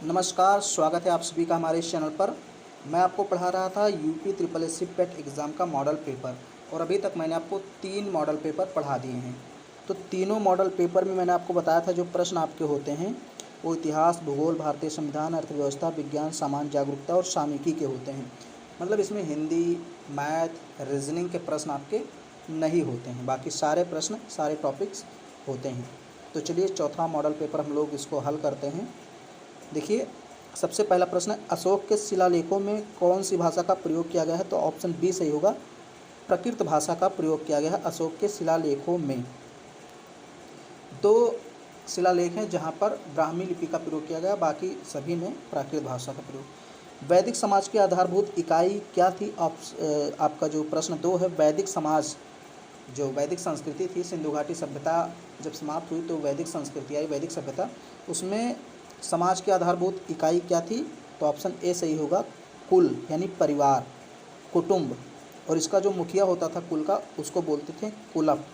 नमस्कार, स्वागत है आप सभी का हमारे इस चैनल पर। मैं आपको पढ़ा रहा था यूपी ट्रिपल एस सी पेट एग्ज़ाम का मॉडल पेपर और अभी तक मैंने आपको 3 मॉडल पेपर पढ़ा दिए हैं। तो तीनों मॉडल पेपर में मैंने आपको बताया था जो प्रश्न आपके होते हैं वो इतिहास, भूगोल, भारतीय संविधान, अर्थव्यवस्था, विज्ञान, सामान्य जागरूकता और सामयिकी के होते हैं। मतलब इसमें हिंदी, मैथ, रीजनिंग के प्रश्न आपके नहीं होते हैं, बाकी सारे प्रश्न, सारे टॉपिक्स होते हैं। तो चलिए चौथा मॉडल पेपर हम लोग इसको हल करते हैं। देखिए, सबसे पहला प्रश्न है, अशोक के शिलालेखों में कौन सी भाषा का प्रयोग किया गया है? तो ऑप्शन बी सही होगा, प्राकृत भाषा का प्रयोग किया गया है अशोक के शिलालेखों में। 2 शिलालेख हैं जहां पर ब्राह्मी लिपि का प्रयोग किया गया, बाकी सभी में प्राकृत भाषा का प्रयोग। वैदिक समाज की आधारभूत इकाई क्या थी? आपका जो प्रश्न 2 है, वैदिक समाज, जो वैदिक संस्कृति थी, सिंधु घाटी सभ्यता जब समाप्त हुई तो वैदिक संस्कृति आई, वैदिक सभ्यता, उसमें समाज की आधारभूत इकाई क्या थी? तो ऑप्शन ए सही होगा, कुल यानी परिवार, कुटुंब। और इसका जो मुखिया होता था कुल का, उसको बोलते थे कुलप,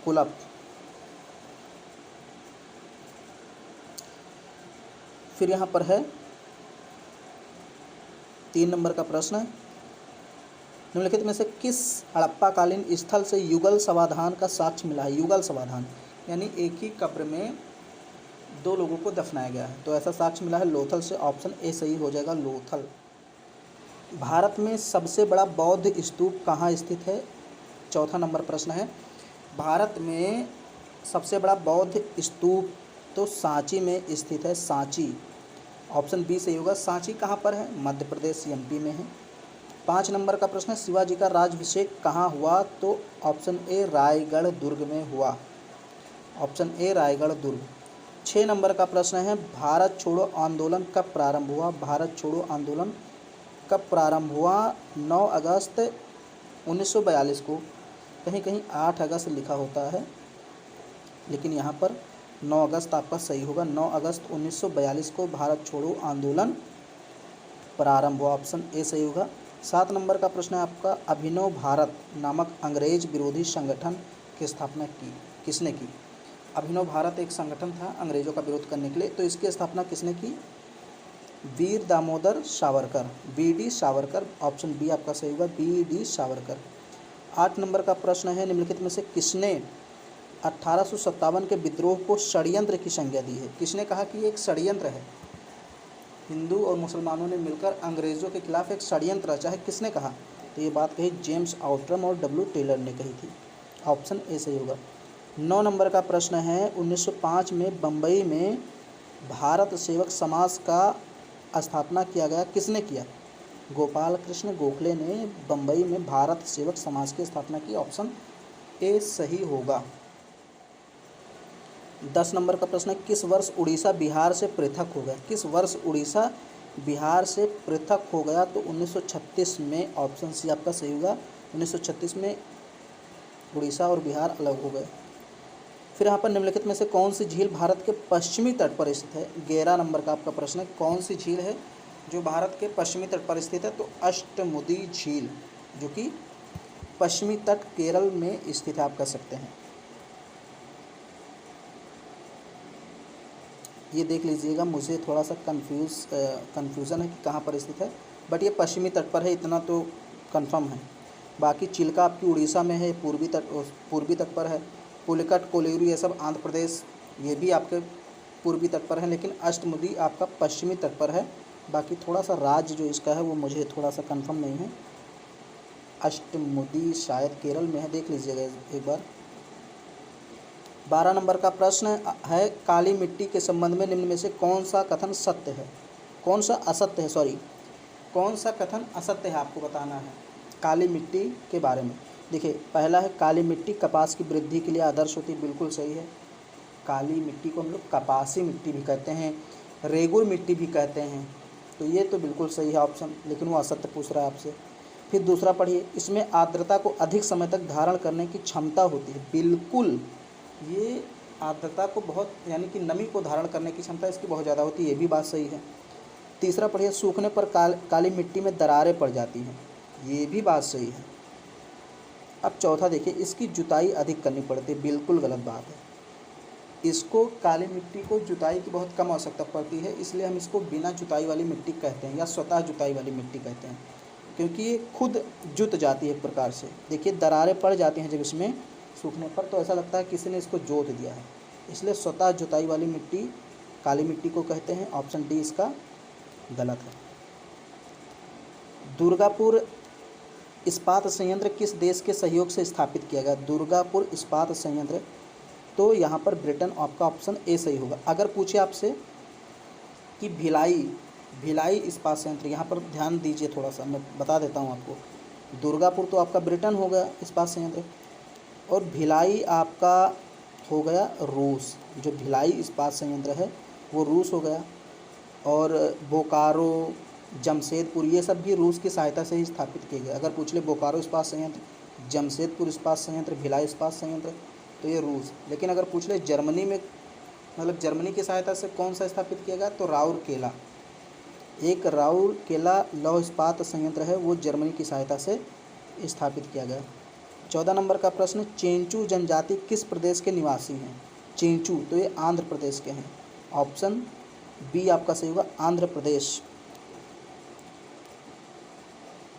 कुलप। फिर यहाँ पर है 3 नंबर का प्रश्न, निम्नलिखित में से किस हड़प्पाकालीन स्थल से युगल समाधान का साक्ष्य मिला है? युगल समाधान यानी एक ही कब्र में 2 लोगों को दफनाया गया है, तो ऐसा साक्ष्य मिला है लोथल से। ऑप्शन ए सही हो जाएगा, लोथल। भारत में सबसे बड़ा बौद्ध स्तूप कहाँ स्थित है? चौथा नंबर प्रश्न है, भारत में सबसे बड़ा बौद्ध स्तूप तो सांची में स्थित है, सांची। ऑप्शन बी सही होगा, सांची कहाँ पर है? मध्य प्रदेश, एमपी में है। 5 नंबर का प्रश्न है, शिवाजी का राज्याभिषेक कहाँ हुआ? तो ऑप्शन ए रायगढ़ दुर्ग में हुआ, option A Raigarh Durg. 6 number का प्रश्न है, भारत छोड़ो आंदोलन कब प्रारंभ हुआ? भारत छोड़ो आंदोलन कब प्रारंभ हुआ? 9 अगस्त 1942 को। कहीं कहीं 8 अगस्त लिखा होता है, लेकिन यहाँ पर 9 अगस्त आपका सही होगा। 9 अगस्त 1942 को भारत छोड़ो आंदोलन प्रारंभ हुआ, ऑप्शन ए सही होगा। 7 नंबर का प्रश्न है आपका, अभिनव भारत नामक अंग्रेज विरोधी संगठन की स्थापना किसने की? अभिनव भारत एक संगठन था अंग्रेज़ों का विरोध करने के लिए, तो इसकी स्थापना किसने की? Veer Damodar Savarkar, VD. Savarkar. Option B आपका सही होगा, वी.डी. सावरकर। 8 नंबर का प्रश्न है, निम्नलिखित में से किसने 1857 के विद्रोह को षड्यंत्र की संज्ञा दी है? किसने कहा कि ये एक षड्यंत्र है, हिंदू और मुसलमानों ने मिलकर अंग्रेज़ों के खिलाफ एक षड्यंत्र रचा है, किसने कहा? तो ये बात कही जेम्स आउट्रम और डब्ल्यू टेलर ने कही थी, ऑप्शन ए सही होगा। 9 नंबर का प्रश्न है, 1905 में बम्बई में भारत सेवक समाज का स्थापना किया गया, किसने किया? गोपाल कृष्ण गोखले ने बम्बई में भारत सेवक समाज की स्थापना की, ऑप्शन ए सही होगा। 10 नंबर का प्रश्न है, किस वर्ष उड़ीसा बिहार से पृथक हो गया? किस वर्ष उड़ीसा बिहार से पृथक हो गया? तो 1936 में, ऑप्शन सी आपका सही होगा। 1936 में उड़ीसा और बिहार अलग हो गए। फिर यहाँ पर निम्नलिखित में से कौन सी झील भारत के पश्चिमी तट पर स्थित है? 11 नंबर का आपका प्रश्न है, कौन सी झील है जो भारत के पश्चिमी तट पर स्थित है? तो अष्टमुदी झील, जो कि पश्चिमी तट केरल में स्थित है, आप कह सकते हैं। ये देख लीजिएगा, मुझे थोड़ा सा कन्फ्यूज़न है कि कहाँ पर स्थित है, बट ये पश्चिमी तट पर है, इतना तो कंफर्म है। बाकी चिल्का आपकी उड़ीसा में है, पूर्वी तट पर है। पुलिकट, कोलेरू ये सब आंध्र प्रदेश, ये भी आपके पूर्वी तट पर है, लेकिन अष्टमुदी आपका पश्चिमी तट पर है। बाकी थोड़ा सा राज्य जो इसका है वो मुझे थोड़ा सा कंफर्म नहीं है। अष्टमुदी शायद केरल में है, देख लीजिएगा एक बार। 12 नंबर का प्रश्न है, काली मिट्टी के संबंध में निम्न में से कौन सा कथन सत्य है? कौन सा असत्य है? कौन सा कथन असत्य है आपको बताना है काली मिट्टी के बारे में। देखिए, पहला है, काली मिट्टी कपास की वृद्धि के लिए आदर्श होती है, बिल्कुल सही है। काली मिट्टी को हम लोग कपासी मिट्टी भी कहते हैं, रेगुर मिट्टी भी कहते हैं, तो ये तो बिल्कुल सही है ऑप्शन, लेकिन वो असत्य पूछ रहा है आपसे। फिर दूसरा पढ़िए, इसमें आर्द्रता को अधिक समय तक धारण करने की क्षमता होती है, बिल्कुल, ये आर्द्रता को बहुत, यानी कि नमी को धारण करने की क्षमता इसकी बहुत ज़्यादा होती है, ये भी बात सही है। तीसरा पढ़िए, सूखने पर काली मिट्टी में दरारें पड़ जाती हैं, ये भी बात सही है। अब चौथा देखिए, इसकी जुताई अधिक करनी पड़ती है, बिल्कुल गलत बात है। इसको काली मिट्टी को जुताई की बहुत कम आवश्यकता पड़ती है, इसलिए हम इसको बिना जुताई वाली मिट्टी कहते हैं या स्वतः जुताई वाली मिट्टी कहते हैं, क्योंकि ये खुद जुत जाती है एक प्रकार से। देखिए दरारें पड़ जाती हैं जब इसमें सूखने पर, तो ऐसा लगता है किसी ने इसको जोत दिया है, इसलिए स्वतः जुताई वाली मिट्टी काली मिट्टी को कहते हैं। ऑप्शन डी इसका गलत है। दुर्गापुर इस्पात संयंत्र किस देश के सहयोग से स्थापित किया गया? दुर्गापुर इस्पात संयंत्र, तो यहाँ पर ब्रिटेन, आपका ऑप्शन ए सही होगा। अगर पूछे आपसे कि भिलाई इस्पात संयंत्र, यहाँ पर ध्यान दीजिए थोड़ा सा, मैं बता देता हूँ आपको। दुर्गापुर तो आपका ब्रिटेन हो गया इस्पात संयंत्र, और भिलाई आपका हो गया रूस। जो भिलाई इस्पात संयंत्र है वो रूस हो गया, और बोकारो, जमशेदपुर, ये सब भी रूस की सहायता से ही स्थापित किए गए। अगर पूछ ले बोकारो इस्पात संयंत्र, जमशेदपुर इस्पात संयंत्र, भिलाई इस्पात संयंत्र, तो ये रूस। लेकिन अगर पूछ ले जर्मनी में, मतलब जर्मनी की सहायता से कौन सा स्थापित किया गया, तो राउरकेला, एक राउरकेला लौह इस्पात संयंत्र है, वो जर्मनी की सहायता से स्थापित किया गया। 14 नंबर का प्रश्न, चेंचू जनजाति किस प्रदेश के निवासी हैं? चेंचू, तो ये आंध्र प्रदेश के हैं। ऑप्शन बी आपका सही होगा, आंध्र प्रदेश।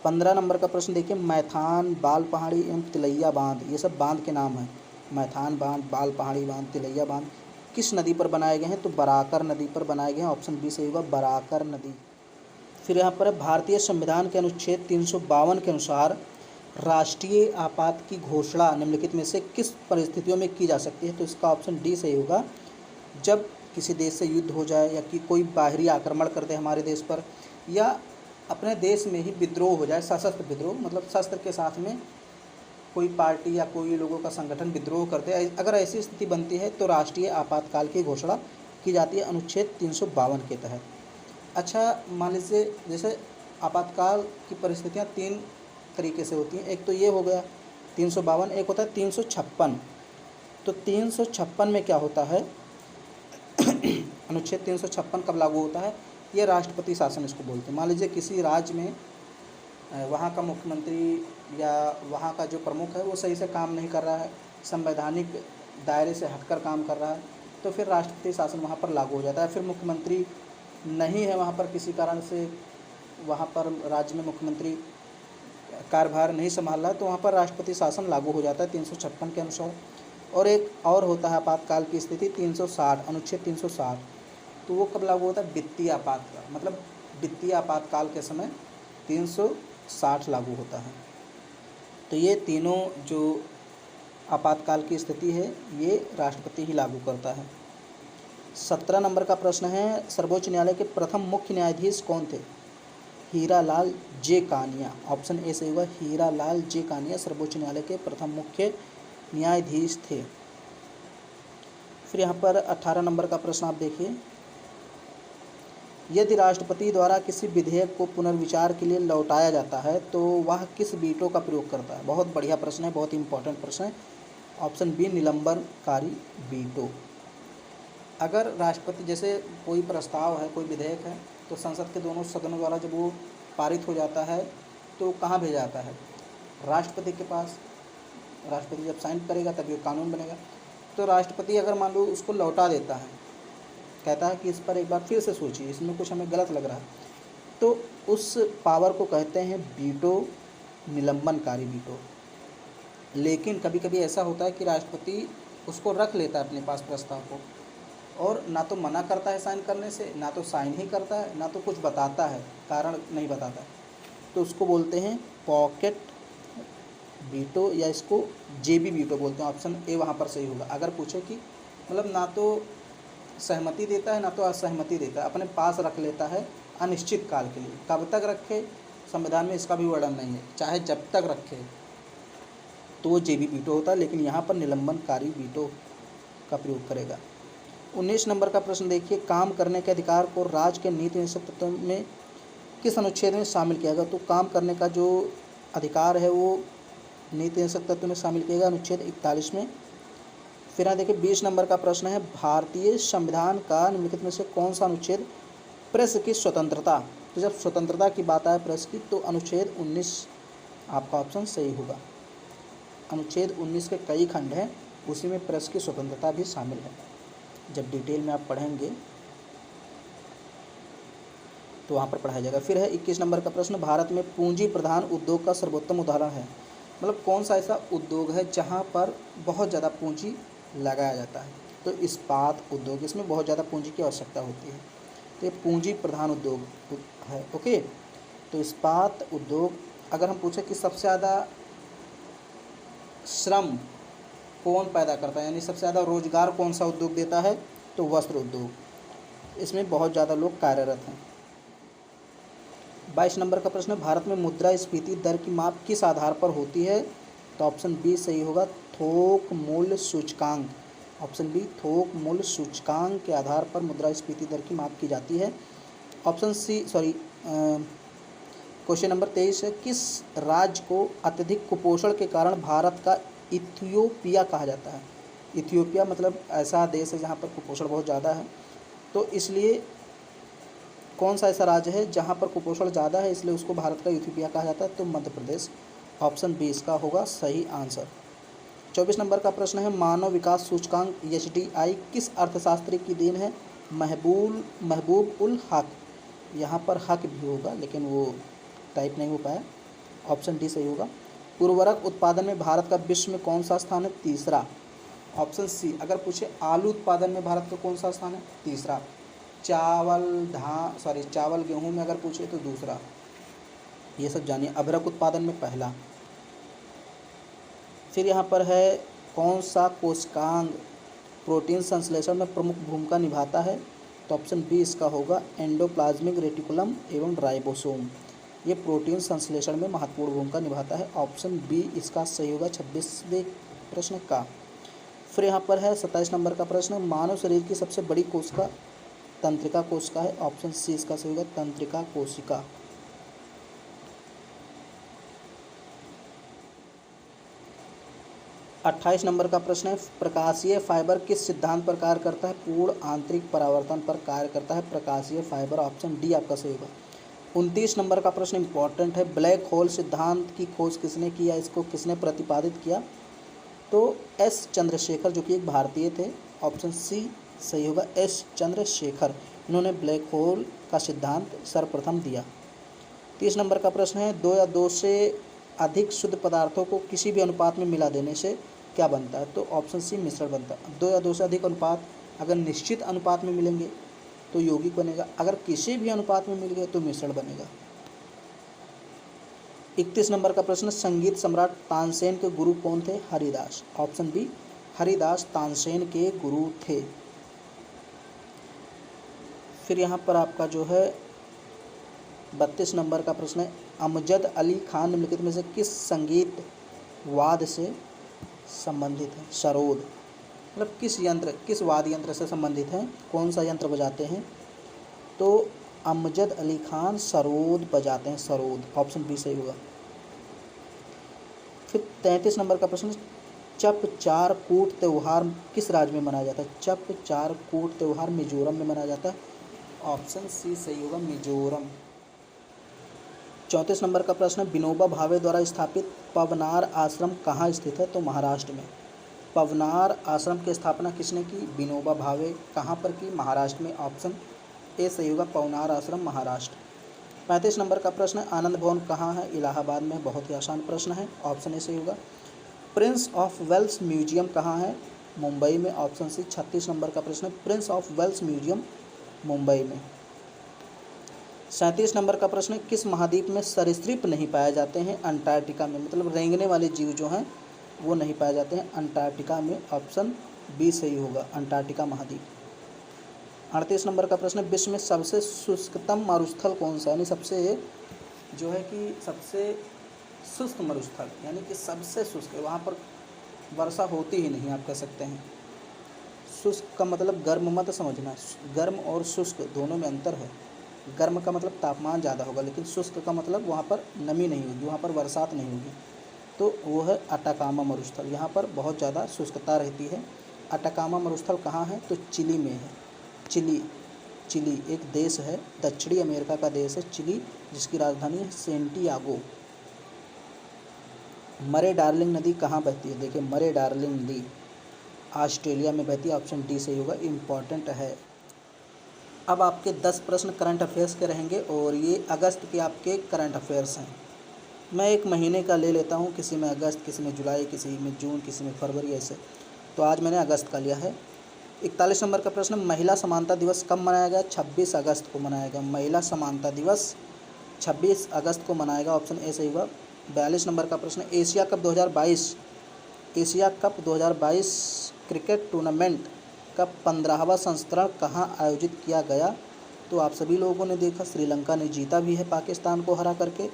15 नंबर का प्रश्न देखिए, मैथान, बाल पहाड़ी एवं तिलैया बांध, ये सब बांध के नाम हैं। मैथान बांध, बाल पहाड़ी बांध, तिलैया बांध किस नदी पर बनाए गए हैं? तो बराकर नदी पर बनाए गए हैं। ऑप्शन बी सही होगा, बराकर नदी। फिर यहाँ पर भारतीय संविधान के अनुच्छेद 352 के अनुसार राष्ट्रीय आपात की घोषणा निम्नलिखित में से किस परिस्थितियों में की जा सकती है? तो इसका ऑप्शन डी सही होगा, जब किसी देश से युद्ध हो जाए, या कि कोई बाहरी आक्रमण कर दे हमारे देश पर, या अपने देश में ही विद्रोह हो जाए, सशस्त्र विद्रोह, मतलब शस्त्र के साथ में कोई पार्टी या कोई लोगों का संगठन विद्रोह करते हैं। अगर ऐसी स्थिति बनती है तो राष्ट्रीय आपातकाल की घोषणा की जाती है अनुच्छेद 352 के तहत। अच्छा, मान लीजिए जैसे आपातकाल की परिस्थितियाँ 3 तरीके से होती हैं। एक तो ये हो गया 352, एक होता है 356। तो 356 में क्या होता है, अनुच्छेद 356 कब लागू होता है? ये राष्ट्रपति शासन इसको बोलते हैं। मान लीजिए किसी राज्य में वहाँ का मुख्यमंत्री या वहाँ का जो प्रमुख है वो सही से काम नहीं कर रहा है, संवैधानिक दायरे से हटकर काम कर रहा है, तो फिर राष्ट्रपति शासन वहाँ पर लागू हो जाता है। फिर मुख्यमंत्री नहीं है वहाँ पर, किसी कारण से वहाँ पर राज्य में मुख्यमंत्री कार्यभार नहीं संभाल रहा है, तो वहाँ पर राष्ट्रपति शासन लागू हो जाता है 356 के अनुसार। और एक और होता है आपातकाल की स्थिति 360, अनुच्छेद 360, तो वो कब लागू होता है? वित्तीय आपातकाल, मतलब वित्तीय आपातकाल के समय 360 लागू होता है। तो ये तीनों जो आपातकाल की स्थिति है ये राष्ट्रपति ही लागू करता है। 17 नंबर का प्रश्न है, सर्वोच्च न्यायालय के प्रथम मुख्य न्यायाधीश कौन थे? हीरालाल जे कानिया। ऑप्शन ए सही होगा, हीरालाल जे कानिया सर्वोच्च न्यायालय के प्रथम मुख्य न्यायाधीश थे। फिर यहाँ पर 18 नंबर का प्रश्न आप देखिए, यदि राष्ट्रपति द्वारा किसी विधेयक को पुनर्विचार के लिए लौटाया जाता है तो वह किस वीटो का प्रयोग करता है? बहुत बढ़िया प्रश्न है, बहुत इंपॉर्टेंट प्रश्न है। ऑप्शन बी, निलंबनकारी वीटो। अगर राष्ट्रपति, जैसे कोई प्रस्ताव है, कोई विधेयक है, तो संसद के दोनों सदनों द्वारा जब वो पारित हो जाता है तो कहाँ भेजा जाता है? राष्ट्रपति के पास। राष्ट्रपति जब साइन करेगा तभी वो कानून बनेगा। तो राष्ट्रपति अगर मान लो उसको लौटा देता है, कहता है कि इस पर एक बार फिर से सोचिए, इसमें कुछ हमें गलत लग रहा है, तो उस पावर को कहते हैं वीटो, निलंबनकारी वीटो। लेकिन कभी कभी ऐसा होता है कि राष्ट्रपति उसको रख लेता है अपने पास प्रस्ताव को, और ना तो मना करता है साइन करने से, ना तो साइन ही करता है, ना तो कुछ बताता है, कारण नहीं बताता है, तो उसको बोलते हैं पॉकेट वीटो, या इसको जेबी वीटो बोलते हैं। ऑप्शन ए वहाँ पर सही होगा। अगर पूछे कि मतलब ना तो सहमति देता है ना तो असहमति देता है, अपने पास रख लेता है अनिश्चित काल के लिए। कब तक रखे, संविधान में इसका भी वर्णन नहीं है, चाहे जब तक रखे, तो वो जेबी वीटो होता है। लेकिन यहाँ पर निलंबनकारी वीटो का प्रयोग करेगा। 19 नंबर का प्रश्न देखिए, काम करने के अधिकार को राज्य के नीति निषेध तत्व में किस अनुच्छेद में शामिल किया गया? तो काम करने का जो अधिकार है वो नीति निषेध तत्व में शामिल किया गया अनुच्छेद 41 में। फिर यहाँ देखिए 20 नंबर का प्रश्न है, भारतीय संविधान का निम्नलिखित में से कौन सा अनुच्छेद प्रेस की स्वतंत्रता, तो जब स्वतंत्रता की बात आए प्रेस की, तो अनुच्छेद 19 आपका ऑप्शन सही होगा। अनुच्छेद 19 के कई खंड हैं, उसी में प्रेस की स्वतंत्रता भी शामिल है। जब डिटेल में आप पढ़ेंगे तो वहाँ पर पढ़ाया जाएगा। फिर है 21 नंबर का प्रश्न, भारत में पूंजी प्रधान उद्योग का सर्वोत्तम उदाहरण है। मतलब कौन सा ऐसा उद्योग है जहाँ पर बहुत ज़्यादा पूंजी लगाया जाता है? तो इस्पात उद्योग, इसमें बहुत ज़्यादा पूंजी की आवश्यकता होती है, तो ये पूंजी प्रधान उद्योग है। ओके, तो इस्पात उद्योग। अगर हम पूछें कि सबसे ज़्यादा श्रम कौन पैदा करता है, यानी सबसे ज़्यादा रोजगार कौन सा उद्योग देता है, तो वस्त्र उद्योग, इसमें बहुत ज़्यादा लोग कार्यरत हैं। 22 नंबर का प्रश्न, भारत में मुद्रास्फीति दर की माप किस आधार पर होती है? तो ऑप्शन बी सही होगा, थोक मूल्य सूचकांक। ऑप्शन बी, थोक मूल्य सूचकांक के आधार पर मुद्रास्फीति दर की माप की जाती है। ऑप्शन सी, क्वेश्चन नंबर 23 है, किस राज्य को अत्यधिक कुपोषण के कारण भारत का इथियोपिया कहा जाता है? इथियोपिया मतलब ऐसा देश है जहाँ पर कुपोषण बहुत ज़्यादा है, तो इसलिए कौन सा ऐसा राज्य है जहाँ पर कुपोषण ज़्यादा है, इसलिए उसको भारत का इथियोपिया कहा जाता है? तो मध्य प्रदेश। ऑप्शन बी इसका होगा सही आंसर। 24 नंबर का प्रश्न है, मानव विकास सूचकांक HDI किस अर्थशास्त्री की देन है? महबूब उल हक। यहाँ पर हक भी होगा लेकिन वो टाइप नहीं हो पाया। ऑप्शन डी सही होगा। उर्वरक उत्पादन में भारत का विश्व में कौन सा स्थान है? तीसरा। ऑप्शन सी, अगर पूछे आलू उत्पादन में भारत का कौन सा स्थान है? तीसरा। चावल गेहूं में अगर पूछे तो दूसरा। ये सब जानिए। अदरक उत्पादन में पहला। फिर यहाँ पर है, कौन सा कोशिकांग प्रोटीन संश्लेषण में प्रमुख भूमिका निभाता है? तो ऑप्शन बी इसका होगा, एंडोप्लाज्मिक रेटिकुलम एवं राइबोसोम। ये प्रोटीन संश्लेषण में महत्वपूर्ण भूमिका निभाता है। ऑप्शन बी इसका सही होगा 26वें प्रश्न का। फिर यहाँ पर है 27 नंबर का प्रश्न, मानव शरीर की सबसे बड़ी कोशिका तंत्रिका कोशिका है। ऑप्शन सी इसका सही होगा, तंत्रिका कोशिका। 28 नंबर का प्रश्न है, प्रकाशीय फाइबर किस सिद्धांत पर कार्य करता है? पूर्ण आंतरिक परावर्तन पर कार्य करता है प्रकाशीय फाइबर। ऑप्शन डी आपका सही होगा। 29 नंबर का प्रश्न इंपॉर्टेंट है, ब्लैक होल सिद्धांत की खोज किसने किया? इसको किसने प्रतिपादित किया? तो एस चंद्रशेखर, जो कि एक भारतीय थे। ऑप्शन सी सही होगा, एस चंद्रशेखर। इन्होंने ब्लैक होल का सिद्धांत सर्वप्रथम दिया। 30 नंबर का प्रश्न है, 2 या 2 से अधिक शुद्ध पदार्थों को किसी भी अनुपात में मिला देने से क्या बनता है? तो ऑप्शन सी मिश्रण बनता है। 2 या 2 से अधिक अनुपात अगर निश्चित अनुपात में मिलेंगे तो यौगिक बनेगा, अगर किसी भी अनुपात में मिल गए तो मिश्रण बनेगा। 31 नंबर का प्रश्न, संगीत सम्राट तानसेन के गुरु कौन थे? हरिदास। ऑप्शन बी, हरिदास तानसेन के गुरु थे। फिर यहाँ पर आपका जो है 32 नंबर का प्रश्न है, अमजद अली खान निम्नलिखित में से किस संगीत वाद्य से संबंधित है? सरोद। मतलब किस वाद्य यंत्र से संबंधित हैं? कौन सा यंत्र बजाते हैं? तो अमजद अली खान सरोद बजाते हैं, सरोद। ऑप्शन बी सही होगा। फिर 33 नंबर का प्रश्न, चप चार कूट त्यौहार किस राज्य में मनाया जाता है? चप चार कूट त्यौहार मिजोरम में मनाया जाता है। ऑप्शन सी सही होगा, मिजोरम। 34 नंबर का प्रश्न, विनोबा भावे द्वारा स्थापित पवनार आश्रम कहाँ स्थित है? तो महाराष्ट्र में। पवनार आश्रम की स्थापना किसने की? विनोबा भावे। कहाँ पर की? महाराष्ट्र में। ऑप्शन ए सही होगा, पवनार आश्रम महाराष्ट्र। 35 नंबर का प्रश्न, आनंद भवन कहाँ है? इलाहाबाद में। बहुत ही आसान प्रश्न है, ऑप्शन ए सही होगा। प्रिंस ऑफ वेल्स म्यूजियम कहाँ है? मुंबई में। Option C. 36 नंबर का प्रश्न, Prince of Wales Museum Mumbai में। 37 नंबर का प्रश्न, किस महाद्वीप में सरीसृप नहीं पाए जाते हैं? अंटार्कटिका में। मतलब रेंगने वाले जीव जो हैं वो नहीं पाए जाते हैं अंटार्कटिका में। ऑप्शन बी सही होगा, अंटार्कटिका महाद्वीप। 38 नंबर का प्रश्न, विश्व में सबसे शुष्कतम मरुस्थल कौन सा है? यानी सबसे जो है कि सबसे शुष्क मरुस्थल, यानी कि सबसे शुष्क, वहाँ पर वर्षा होती ही नहीं, आप कह सकते हैं। शुष्क का मतलब गर्म मत समझना, गर्म और शुष्क दोनों में अंतर है। गर्म का मतलब तापमान ज़्यादा होगा, लेकिन शुष्क का मतलब वहाँ पर नमी नहीं होगी, वहाँ पर बरसात नहीं होगी। तो वो है अटाकामा मरुस्थल, यहाँ पर बहुत ज़्यादा शुष्कता रहती है। अटाकामा मरुस्थल कहाँ है? तो चिली में है। चिली एक देश है, दक्षिणी अमेरिका का देश है चिली, जिसकी राजधानी है सेंटियागो। मरे डार्लिंग नदी कहाँ बहती है? देखिए, मरे डार्लिंग नदी ऑस्ट्रेलिया में बहती है। ऑप्शन डी सही होगा, इम्पॉर्टेंट है। अब आपके 10 प्रश्न करंट अफेयर्स के रहेंगे और ये अगस्त के आपके करंट अफेयर्स हैं। मैं एक महीने का ले लेता हूँ, किसी में अगस्त, किसी में जुलाई, किसी में जून, किसी में फरवरी, ऐसे। तो आज मैंने अगस्त का लिया है। 41 नंबर का प्रश्न, महिला समानता दिवस कब मनाया गया? 26 अगस्त को मनाया गया। महिला समानता दिवस 26 अगस्त को मनाएगा। ऑप्शन ए सही होगा। 42 नंबर का प्रश्न, एशिया कप 2022 क्रिकेट टूर्नामेंट का 15वां संस्करण कहाँ आयोजित किया गया? तो आप सभी लोगों ने देखा, श्रीलंका ने जीता भी है पाकिस्तान को हरा करके।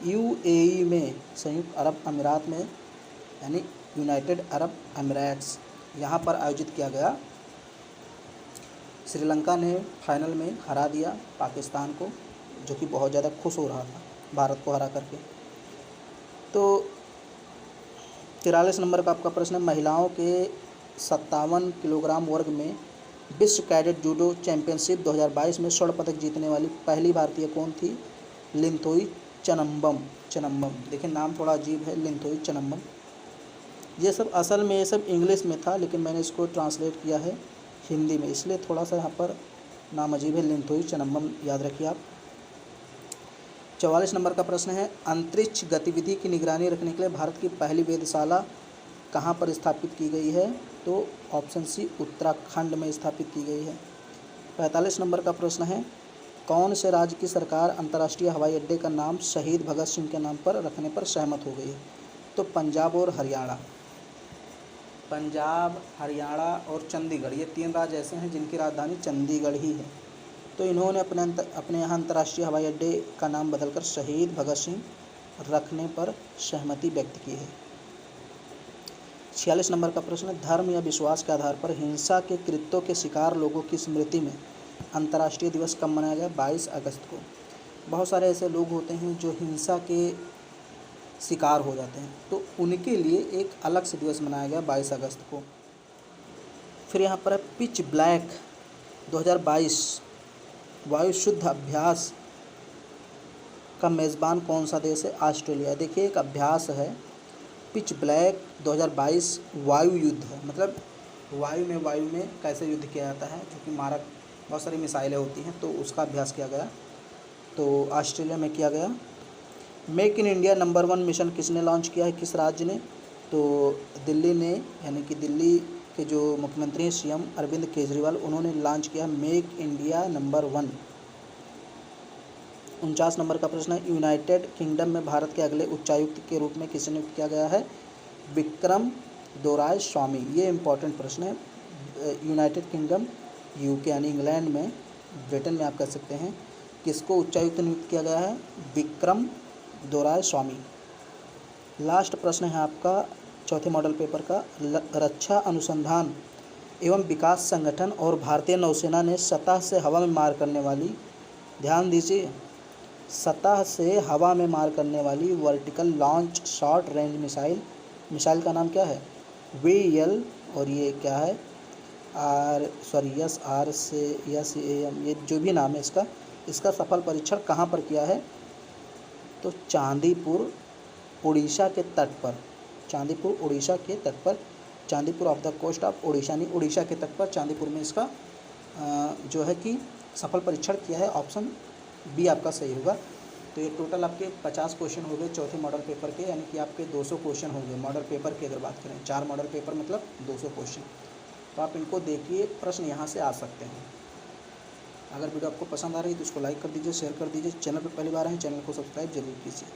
यूएई में, संयुक्त अरब अमीरात में, यानी यूनाइटेड अरब अमीराट्स, यहाँ पर आयोजित किया गया। श्रीलंका ने फाइनल में हरा दिया पाकिस्तान को, जो कि बहुत ज़्यादा खुश हो रहा था भारत को हरा करके। तो 43 नंबर का आपका प्रश्न है, महिलाओं के 57 किलोग्राम वर्ग में विश्व कैडेट जूडो चैंपियनशिप 2022 में स्वर्ण पदक जीतने वाली पहली भारतीय कौन थी? लिंथोई चनम्बम। देखिए नाम थोड़ा अजीब है, लिंथोई चनम्बम। ये सब असल में ये सब इंग्लिश में था, लेकिन मैंने इसको ट्रांसलेट किया है हिंदी में, इसलिए थोड़ा सा यहाँ पर नाम अजीब है, लिंथोई चनम्बम, याद रखिए आप। 44 नंबर का प्रश्न है, अंतरिक्ष गतिविधि की निगरानी रखने के लिए भारत की पहली वेधशाला कहाँ पर स्थापित की गई है? तो ऑप्शन सी, उत्तराखंड में स्थापित की गई है। 45 नंबर का प्रश्न है, कौन से राज्य की सरकार अंतर्राष्ट्रीय हवाई अड्डे का नाम शहीद भगत सिंह के नाम पर रखने पर सहमत हो गई है? तो पंजाब और हरियाणा। पंजाब, हरियाणा और चंडीगढ़, ये 3 राज्य ऐसे हैं जिनकी राजधानी चंडीगढ़ ही है। तो इन्होंने अपने यहाँ अंतर्राष्ट्रीय हवाई अड्डे का नाम बदलकर शहीद भगत सिंह रखने पर सहमति व्यक्त की है। 46 नंबर का प्रश्न, धर्म या विश्वास के आधार पर हिंसा के कृत्यों के शिकार लोगों की स्मृति में अंतर्राष्ट्रीय दिवस कब मनाया गया? 22 अगस्त को। बहुत सारे ऐसे लोग होते हैं जो हिंसा के शिकार हो जाते हैं, तो उनके लिए एक अलग से दिवस मनाया गया 22 अगस्त को। फिर यहाँ पर है पिच ब्लैक 2022 वायु शुद्ध अभ्यास का मेज़बान कौन सा देश है? ऑस्ट्रेलिया। देखिए एक अभ्यास है पिच ब्लैक 2022 वायु युद्ध है, मतलब वायु में कैसे युद्ध किया जाता है, जो कि मारक बहुत सारी मिसाइलें होती हैं, तो उसका अभ्यास किया गया। तो ऑस्ट्रेलिया में किया गया। Make in India number 1 mission किसने लॉन्च किया है, किस राज्य ने? तो दिल्ली ने, यानी कि दिल्ली के जो मुख्यमंत्री हैं सीएम अरविंद केजरीवाल, उन्होंने लॉन्च किया मेक इंडिया नंबर 1। 49 नंबर का प्रश्न है, यूनाइटेड किंगडम में भारत के अगले उच्चायुक्त के रूप में किसे नियुक्त किया गया है? विक्रम दोराय स्वामी। ये इंपॉर्टेंट प्रश्न है। यूनाइटेड किंगडम, यूके यानी इंग्लैंड में, ब्रिटेन में आप कह सकते हैं, किसको उच्चायुक्त नियुक्त किया गया है? विक्रम दोराय स्वामी। लास्ट प्रश्न है आपका चौथे मॉडल पेपर का, रक्षा अनुसंधान एवं विकास संगठन और भारतीय नौसेना ने सतह से हवा में मार करने वाली, ध्यान दीजिए, सतह से हवा में मार करने वाली vertical launch short range missile का नाम क्या है? VL, और ये क्या है SR से SAM, ये जो भी नाम है इसका सफल परीक्षण कहाँ पर किया है? तो चांदीपुर उड़ीसा के तट पर, चांदीपुर उड़ीसा के तट पर, Chandipur off the coast of Orissa, नहीं उड़ीसा के तट पर चांदीपुर में इसका जो है कि सफल परीक्षण किया है। ऑप्शन बी आपका सही होगा। तो ये टोटल आपके 50 क्वेश्चन हो गए चौथे मॉडल पेपर के, यानी कि आपके 200 क्वेश्चन हो गए मॉडल पेपर की अगर बात करें। 4 मॉडल पेपर मतलब 200 क्वेश्चन। तो आप इनको देखिए, प्रश्न यहाँ से आ सकते हैं। अगर वीडियो आपको पसंद आ रही है तो इसको लाइक कर दीजिए, शेयर कर दीजिए। चैनल पर पहली बार आए चैनल को सब्सक्राइब जरूर कीजिए।